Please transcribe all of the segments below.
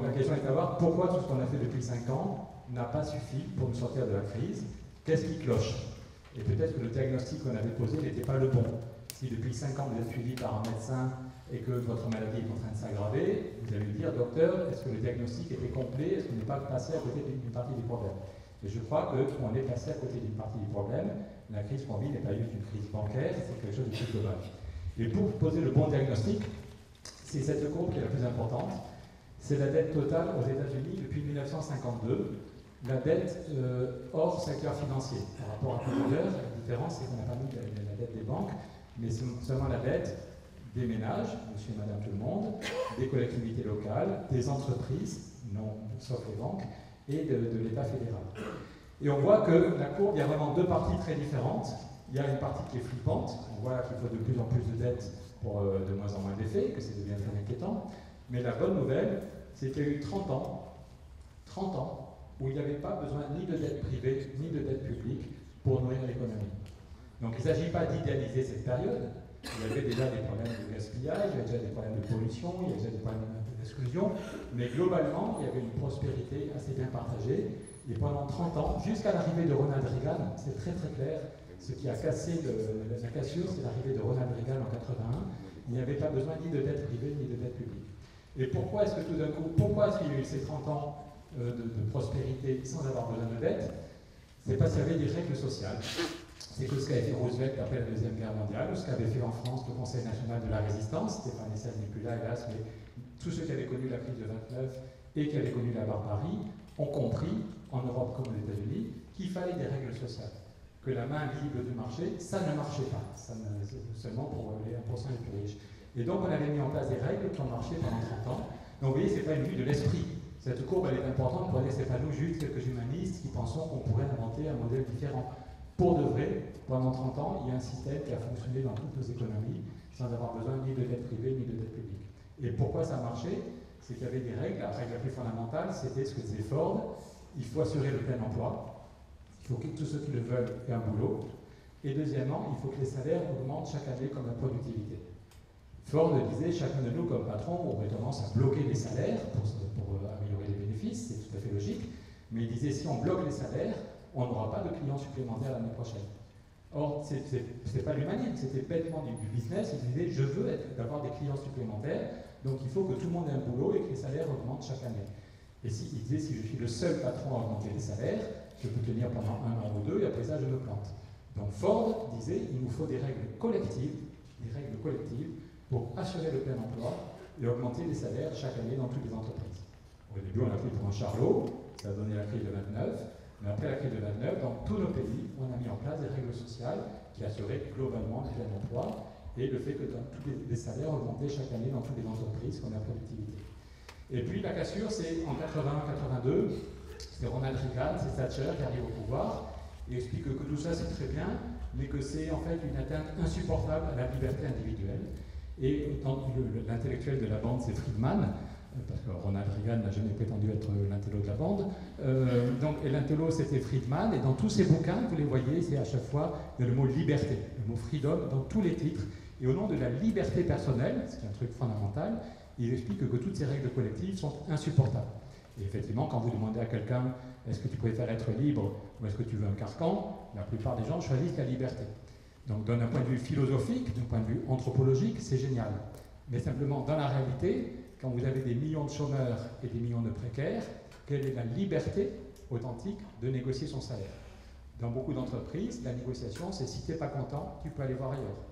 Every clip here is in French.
La question est de savoir pourquoi tout ce qu'on a fait depuis 5 ans n'a pas suffi pour nous sortir de la crise. Qu'est-ce qui cloche? Et peut-être que le diagnostic qu'on avait posé n'était pas le bon. Si depuis 5 ans vous êtes suivi par un médecin et que votre maladie est en train de s'aggraver, vous allez lui dire, docteur, est-ce que le diagnostic était complet? Est-ce qu'on n'est pas passé à côté d'une partie du problème? Et je crois qu'on est passé à côté d'une partie du problème. La crise qu'on vit n'est pas juste une crise bancaire, c'est quelque chose de plus global. Et pour poser le bon diagnostic, c'est cette courbe qui est la plus importante. C'est la dette totale aux États-Unis depuis 1952, la dette hors secteur financier. Par rapport à tout à l'heure, la différence, c'est qu'on n'a pas mis la dette des banques, mais seulement la dette des ménages, monsieur et madame tout le monde, des collectivités locales, des entreprises, non, sauf les banques, et de l'État fédéral. Et on voit que la courbe, il y a vraiment deux parties très différentes. Il y a une partie qui est flippante, on voit qu'il faut de plus en plus de dettes pour de moins en moins d'effets, que c'est devient très inquiétant. Mais la bonne nouvelle, c'est qu'il y a eu 30 ans, où il n'y avait pas besoin ni de dette privée, ni de dette publique pour nourrir l'économie. Donc il ne s'agit pas d'idéaliser cette période. Il y avait déjà des problèmes de gaspillage, il y avait déjà des problèmes de pollution, il y avait déjà des problèmes d'exclusion, mais globalement, il y avait une prospérité assez bien partagée. Et pendant 30 ans, jusqu'à l'arrivée de Ronald Reagan, c'est très très clair, ce qui a cassé la cassure, c'est l'arrivée de Ronald Reagan en 81. Il n'y avait pas besoin ni de dette privée, ni de dette publique. Et pourquoi est-ce que tout d'un coup, pourquoi est-ce qu'il y a eu ces 30 ans de prospérité sans avoir besoin de dette? C'est parce qu'il y avait des règles sociales. C'est que ce qu'a fait Roosevelt après la Deuxième Guerre mondiale, ou ce qu'avait fait en France le Conseil national de la résistance, Stéphane Hessel n'est plus là, hélas, mais tous ceux qui avaient connu la crise de 29 et qui avaient connu la barbarie ont compris, en Europe comme aux États-Unis, qu'il fallait des règles sociales. Que la main libre du marché, ça ne marchait pas, seulement pour les 1% les plus riches. Et donc on avait mis en place des règles qui ont marché pendant 30 ans. Donc vous voyez, ce n'est pas une vue de l'esprit. Cette courbe, elle est importante pour dire que ce n'est pas nous, juste quelques humanistes, qui pensons qu'on pourrait inventer un modèle différent. Pour de vrai, pendant 30 ans, il y a un système qui a fonctionné dans toutes nos économies sans avoir besoin ni de dette privée ni de dette publique. Et pourquoi ça a marché? C'est qu'il y avait des règles. La règle la plus fondamentale, c'était ce que disait Ford, il faut assurer le plein emploi, il faut que tous ceux qui le veulent aient un boulot, et deuxièmement, il faut que les salaires augmentent chaque année comme la productivité. Ford disait, chacun de nous comme patron aurait tendance à bloquer les salaires pour améliorer les bénéfices, c'est tout à fait logique, mais il disait, si on bloque les salaires, on n'aura pas de clients supplémentaires l'année prochaine. Or, ce n'est pas l'humanisme, c'était bêtement du business. Il disait, je veux avoir des clients supplémentaires, donc il faut que tout le monde ait un boulot et que les salaires augmentent chaque année. Et il disait, si je suis le seul patron à augmenter les salaires, je peux tenir pendant 1 an ou 2, et après ça, je me plante. Donc Ford disait, il nous faut des règles collectives pour assurer le plein emploi et augmenter les salaires chaque année dans toutes les entreprises. Au début, on a pris pour un charlot, ça a donné la crise de 29. Mais après la crise de 29, dans tous nos pays, on a mis en place des règles sociales qui assuraient globalement le plein emploi et le fait que tous les salaires augmentaient chaque année dans toutes les entreprises qu'on a productivité. Et puis la cassure, c'est en 81-82, c'est Ronald Reagan, c'est Thatcher qui arrive au pouvoir et explique que tout ça c'est très bien, mais que c'est en fait une atteinte insupportable à la liberté individuelle. Et l'intellectuel de la bande, c'est Friedman, parce que Ronald Reagan n'a jamais prétendu être l'intello de la bande. Et l'intello, c'était Friedman, et dans tous ses bouquins, vous les voyez, c'est à chaque fois le mot liberté, le mot freedom dans tous les titres. Et au nom de la liberté personnelle, ce qui est un truc fondamental, il explique que toutes ces règles collectives sont insupportables. Et effectivement, quand vous demandez à quelqu'un, est-ce que tu préfères être libre ou est-ce que tu veux un carcan, la plupart des gens choisissent la liberté. Donc d'un point de vue philosophique, d'un point de vue anthropologique, c'est génial. Mais simplement, dans la réalité, quand vous avez des millions de chômeurs et des millions de précaires, quelle est la liberté authentique de négocier son salaire? Dans beaucoup d'entreprises, la négociation, c'est si tu n'es pas content, tu peux aller voir ailleurs.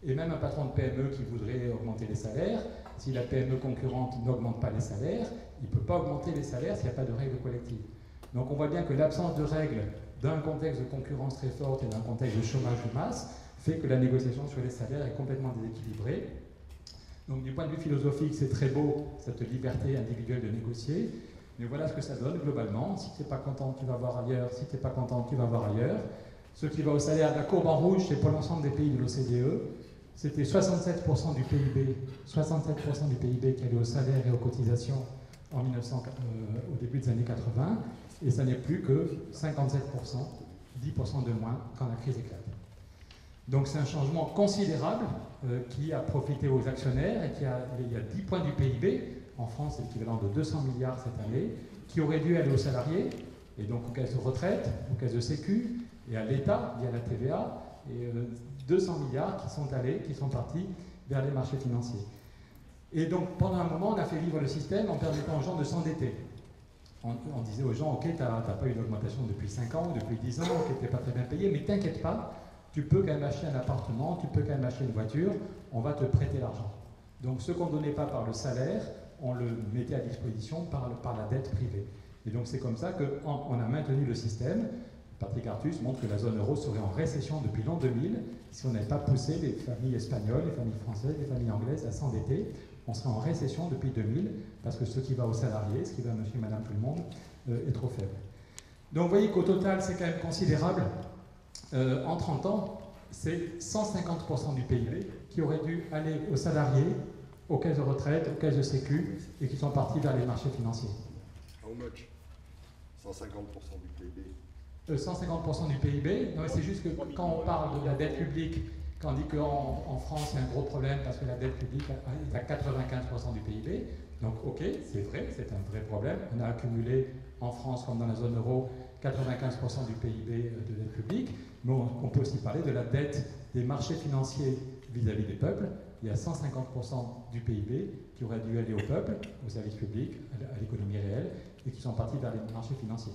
Et même un patron de PME qui voudrait augmenter les salaires, si la PME concurrente n'augmente pas les salaires, il ne peut pas augmenter les salaires s'il n'y a pas de règles collectives. Donc on voit bien que l'absence de règles d'un contexte de concurrence très forte et d'un contexte de chômage de masse fait que la négociation sur les salaires est complètement déséquilibrée. Donc du point de vue philosophique, c'est très beau, cette liberté individuelle de négocier, mais voilà ce que ça donne globalement. Si tu n'es pas content, tu vas voir ailleurs. Si tu n'es pas content, tu vas voir ailleurs. Ce qui va au salaire, la courbe en rouge, c'est pour l'ensemble des pays de l'OCDE. C'était 67% du PIB, 67% du PIB qui allait au salaire et aux cotisations au début des années 80, et ça n'est plus que 57%, 10% de moins quand la crise éclate. Donc c'est un changement considérable qui a profité aux actionnaires et il y a 10 points du PIB en France, c'est l'équivalent de 200 milliards cette année, qui auraient dû aller aux salariés, et donc aux caisses de retraite, aux caisses de sécu, et à l'État, via la TVA, et 200 milliards qui sont partis vers les marchés financiers. Et donc, pendant un moment, on a fait vivre le système en permettant aux gens de s'endetter. On disait aux gens, ok, tu n'as pas eu d'augmentation depuis 5 ans, depuis 10 ans, ok, tu n'es pas très bien payé, mais t'inquiète pas, tu peux quand même acheter un appartement, tu peux quand même acheter une voiture, on va te prêter l'argent. Donc, ce qu'on ne donnait pas par le salaire, on le mettait à disposition par la dette privée. Et donc, c'est comme ça qu'on a maintenu le système. Patrick Artus montre que la zone euro serait en récession depuis l'an 2000 si on n'avait pas poussé les familles espagnoles, les familles françaises, les familles anglaises à s'endetter. On serait en récession depuis 2000 parce que ce qui va aux salariés, ce qui va à monsieur et madame tout le monde, est trop faible. Donc vous voyez qu'au total, c'est quand même considérable. En 30 ans, c'est 150% du PIB qui aurait dû aller aux salariés, aux caisses de retraite, aux caisses de sécu, et qui sont partis vers les marchés financiers. How much? 150% du PIB. 150% du PIB. Non, c'est juste que quand on parle de la dette publique, quand on dit qu'en France, il y a un gros problème parce que la dette publique est à 95% du PIB. Donc, ok, c'est vrai, c'est un vrai problème. On a accumulé en France, comme dans la zone euro, 95% du PIB de dette publique. Mais on peut aussi parler de la dette des marchés financiers vis-à-vis des peuples. Il y a 150% du PIB qui aurait dû aller au peuple, aux services publics, à l'économie réelle, et qui sont partis vers les marchés financiers.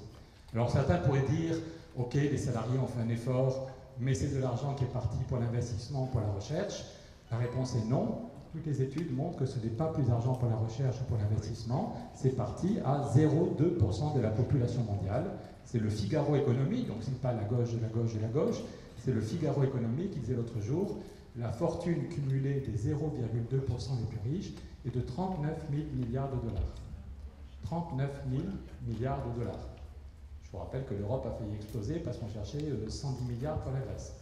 Alors certains pourraient dire, ok, les salariés ont fait un effort, mais c'est de l'argent qui est parti pour l'investissement, pour la recherche. La réponse est non. Toutes les études montrent que ce n'est pas plus d'argent pour la recherche ou pour l'investissement, c'est parti à 0,2% de la population mondiale. C'est le Figaro Économie, donc ce n'est pas la gauche de la gauche de la gauche, c'est le Figaro Économie qui disait l'autre jour, la fortune cumulée des 0,2% les plus riches est de 39 000 milliards de dollars. 39 000 milliards de dollars. Je vous rappelle que l'Europe a failli exploser parce qu'on cherchait 110 milliards pour la Grèce.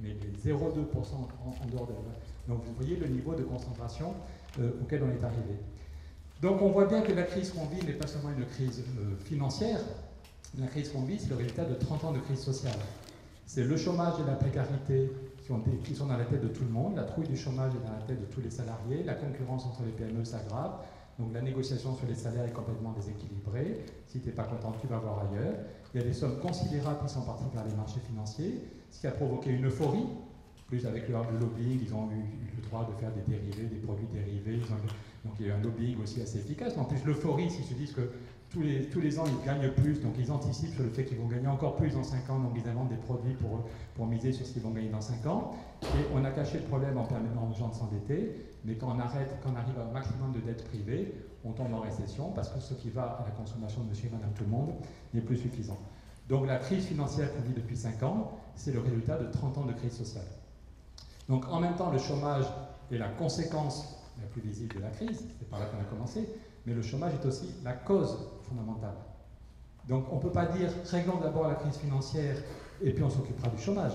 Mais les 0,2% en dehors de la Grèce. Donc vous voyez le niveau de concentration auquel on est arrivé. Donc on voit bien que la crise qu'on vit n'est pas seulement une crise financière. La crise qu'on vit, c'est le résultat de 30 ans de crise sociale. C'est le chômage et la précarité qui sont dans la tête de tout le monde. La trouille du chômage est dans la tête de tous les salariés. La concurrence entre les PME s'aggrave. Donc la négociation sur les salaires est complètement déséquilibrée. Si tu n'es pas content, tu vas voir ailleurs. Il y a des sommes considérables qui sont parties vers les marchés financiers, ce qui a provoqué une euphorie. Plus avec le lobbying, ils ont eu le droit de faire des dérivés, des produits dérivés. Donc il y a eu un lobbying aussi assez efficace. Mais en plus, l'euphorie, s'ils se disent que tous les ans, ils gagnent plus, donc ils anticipent sur le fait qu'ils vont gagner encore plus dans 5 ans, donc ils inventent des produits pour miser sur ce qu'ils vont gagner dans 5 ans. Et on a caché le problème en permettant aux gens de s'endetter, mais quand on arrive à un maximum de dette privée, on tombe en récession parce que ce qui va à la consommation de monsieur et madame tout le monde n'est plus suffisant. Donc la crise financière qu'on vit depuis 5 ans, c'est le résultat de 30 ans de crise sociale. Donc en même temps, le chômage est la conséquence la plus visible de la crise, c'est par là qu'on a commencé, mais le chômage est aussi la cause fondamentale. Donc on ne peut pas dire réglons d'abord la crise financière et puis on s'occupera du chômage.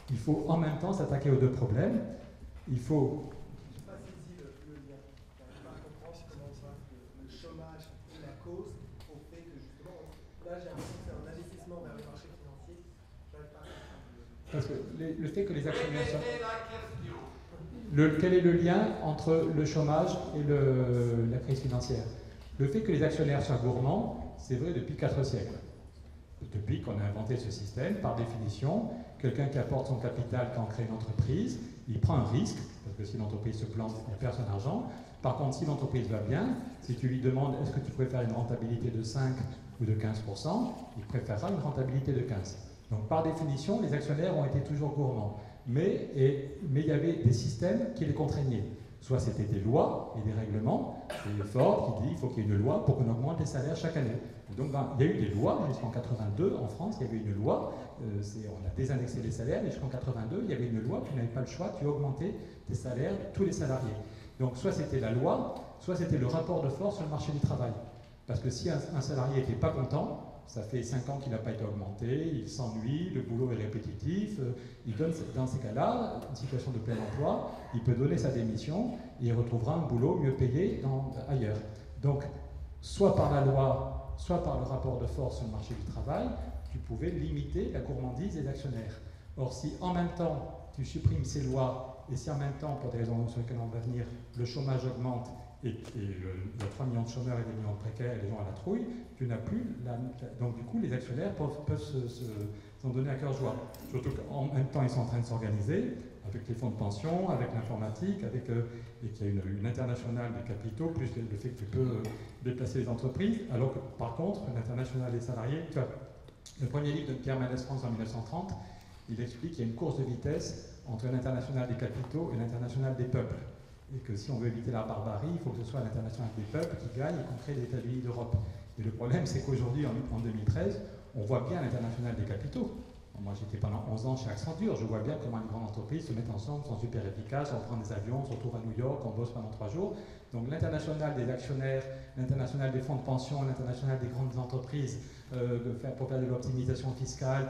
Il faut en même temps s'attaquer aux deux problèmes. Il faut... Je n'ai pas saisi le lien. Je n'arrive pas à comprendre comment ça, le chômage est la cause au fait que justement, là j'ai l'impression que c'est un investissement vers les marchés financiers. Je n'arrive pas à comprendre. Parce que le fait que les actionnaires soient... Quel est le lien entre le chômage et la crise financière? Le fait que les actionnaires soient gourmands, c'est vrai depuis 4 siècles. Depuis qu'on a inventé ce système, par définition, quelqu'un qui apporte son capital quand on crée une entreprise, il prend un risque, parce que si l'entreprise se plante, il perd son argent. Par contre, si l'entreprise va bien, si tu lui demandes est-ce que tu préfères une rentabilité de 5 ou de 15%, il préférera une rentabilité de 15%. Donc par définition, les actionnaires ont été toujours gourmands. Mais il y avait des systèmes qui les contraignaient. Soit c'était des lois et des règlements, et Ford qui dit qu'il faut qu'il y ait une loi pour qu'on augmente les salaires chaque année. Et donc il y a eu des lois, jusqu'en 82 en France, il y avait une loi, on a désindexé les salaires, mais jusqu'en 82, il y avait une loi, tu n'avais pas le choix, tu augmentais tes salaires, tous les salariés. Donc soit c'était la loi, soit c'était le rapport de force sur le marché du travail. Parce que si un salarié n'était pas content, ça fait 5 ans qu'il n'a pas été augmenté, il s'ennuie, le boulot est répétitif, il donne dans ces cas-là, une situation de plein emploi, il peut donner sa démission et il retrouvera un boulot mieux payé ailleurs. Donc, soit par la loi, soit par le rapport de force sur le marché du travail, tu pouvais limiter la gourmandise des actionnaires. Or, si en même temps tu supprimes ces lois et si en même temps, pour des raisons sur lesquelles on va venir, le chômage augmente il y a 3 millions de chômeurs et des millions de précaires et les gens à la trouille, tu n'as plus donc du coup les actionnaires peuvent s'en donner à cœur joie. Surtout qu'en même temps ils sont en train de s'organiser avec les fonds de pension, avec l'informatique, et qu'il y a une internationale des capitaux, plus le fait que tu peux déplacer les entreprises, alors que par contre l'internationale des salariés, tu vois, le premier livre de Pierre Mendès France en 1930, il explique qu'il y a une course de vitesse entre l'international des capitaux et l'international des peuples. Et que si on veut éviter la barbarie, il faut que ce soit l'international des peuples qui gagne et qu'on crée l'État-Unis d'Europe. Et le problème, c'est qu'aujourd'hui, en 2013, on voit bien l'international des capitaux. Moi, j'étais pendant 11 ans chez Accenture, je vois bien comment les grandes entreprises se mettent ensemble, sont super efficaces, on prend des avions, on se retrouve à New York, on bosse pendant 3 jours. Donc l'international des actionnaires, l'international des fonds de pension, l'international des grandes entreprises pour faire de l'optimisation fiscale,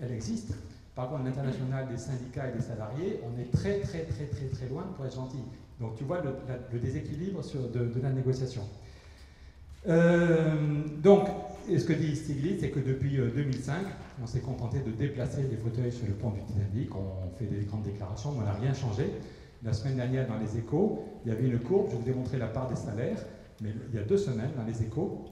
elle existe. Par contre, l'international des syndicats et des salariés, on est très loin pour être gentil. Donc tu vois le déséquilibre de la négociation. Donc, ce que dit Stiglitz, c'est que depuis 2005, on s'est contenté de déplacer les fauteuils sur le pont du Titanic, on fait des grandes déclarations, mais on n'a rien changé. La semaine dernière, dans les Échos, il y avait une courbe, je vous ai montré la part des salaires, mais il y a 2 semaines, dans les Échos,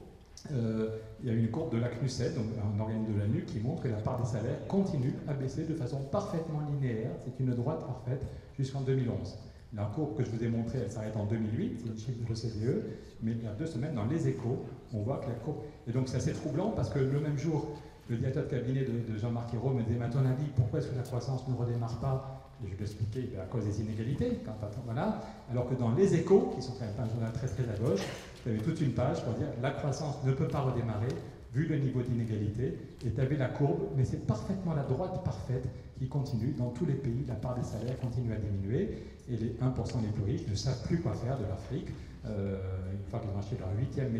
il y a une courbe de la CNUSED, donc un organisme de l'ANU, qui montre que la part des salaires continue à baisser de façon parfaitement linéaire, c'est une droite parfaite, jusqu'en 2011. La courbe que je vous ai montrée, elle s'arrête en 2008, c'est une chiffre de l'OCDE, mais il y a 2 semaines, dans les Échos, on voit que la courbe... Et donc c'est assez troublant, parce que le même jour, le directeur de cabinet de Jean-Marc Ayrault me disait, mais à ton avis, pourquoi est-ce que la croissance ne redémarre pas? Et je lui expliquais, à cause des inégalités, voilà. Alors que dans les Échos, qui sont quand même pas un journal très à gauche, tu avais toute une page pour dire, la croissance ne peut pas redémarrer, vu le niveau d'inégalité, et tu avais la courbe, mais c'est parfaitement la droite parfaite qui continue. Dans tous les pays, la part des salaires continue à diminuer, et les 1% les plus riches ne savent plus quoi faire de l'Afrique. Une fois qu'ils ont acheté leur 8e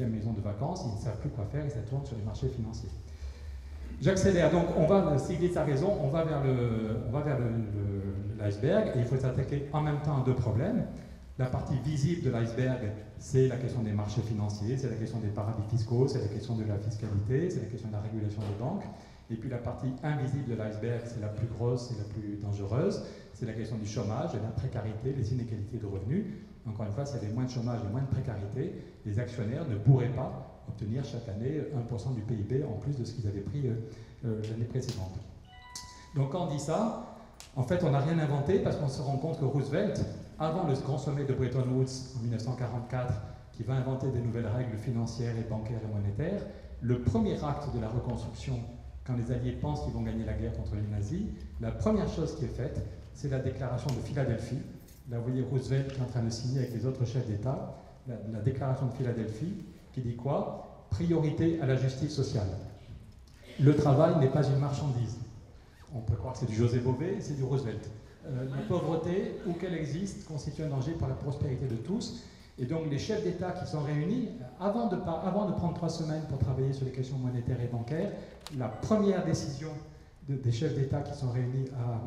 maison de vacances, ils ne savent plus quoi faire et ça tourne sur les marchés financiers. J'accélère, donc Stiglitz a raison, on va vers l'iceberg, et il faut s'attaquer en même temps à 2 problèmes. La partie visible de l'iceberg, c'est la question des marchés financiers, c'est la question des paradis fiscaux, c'est la question de la fiscalité, c'est la question de la régulation des banques. Et puis la partie invisible de l'iceberg, c'est la plus grosse et la plus dangereuse, c'est la question du chômage, de la précarité, des inégalités de revenus. Encore une fois, s'il y avait moins de chômage et moins de précarité, les actionnaires ne pourraient pas obtenir chaque année 1% du PIB en plus de ce qu'ils avaient pris l'année précédente. Donc quand on dit ça, en fait on n'a rien inventé parce qu'on se rend compte que Roosevelt, avant le grand sommet de Bretton Woods en 1944, qui va inventer des nouvelles règles financières et bancaires et monétaires, le premier acte de la reconstruction, quand les Alliés pensent qu'ils vont gagner la guerre contre les nazis, la première chose qui est faite, c'est la déclaration de Philadelphie. Là, vous voyez Roosevelt qui est en train de signer avec les autres chefs d'État, la déclaration de Philadelphie, qui dit quoi? Priorité à la justice sociale. Le travail n'est pas une marchandise. On peut croire que c'est du José Bové, c'est du Roosevelt. La pauvreté, où qu'elle existe, constitue un danger pour la prospérité de tous. Et donc les chefs d'État qui sont réunis, avant de prendre 3 semaines pour travailler sur les questions monétaires et bancaires, la première décision des chefs d'État qui sont réunis à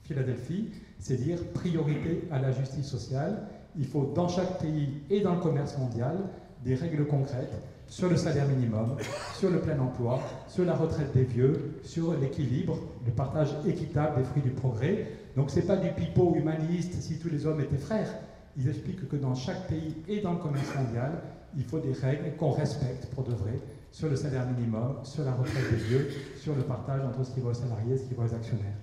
Philadelphie, c'est dire priorité à la justice sociale. Il faut dans chaque pays et dans le commerce mondial des règles concrètes sur le salaire minimum, sur le plein emploi, sur la retraite des vieux, sur l'équilibre, le partage équitable des fruits du progrès. Donc ce n'est pas du pipeau humaniste si tous les hommes étaient frères. Ils expliquent que dans chaque pays et dans le commerce mondial, il faut des règles qu'on respecte pour de vrai sur le salaire minimum, sur la retraite des vieux, sur le partage entre ce qui va aux salariés et ce qui va aux actionnaires.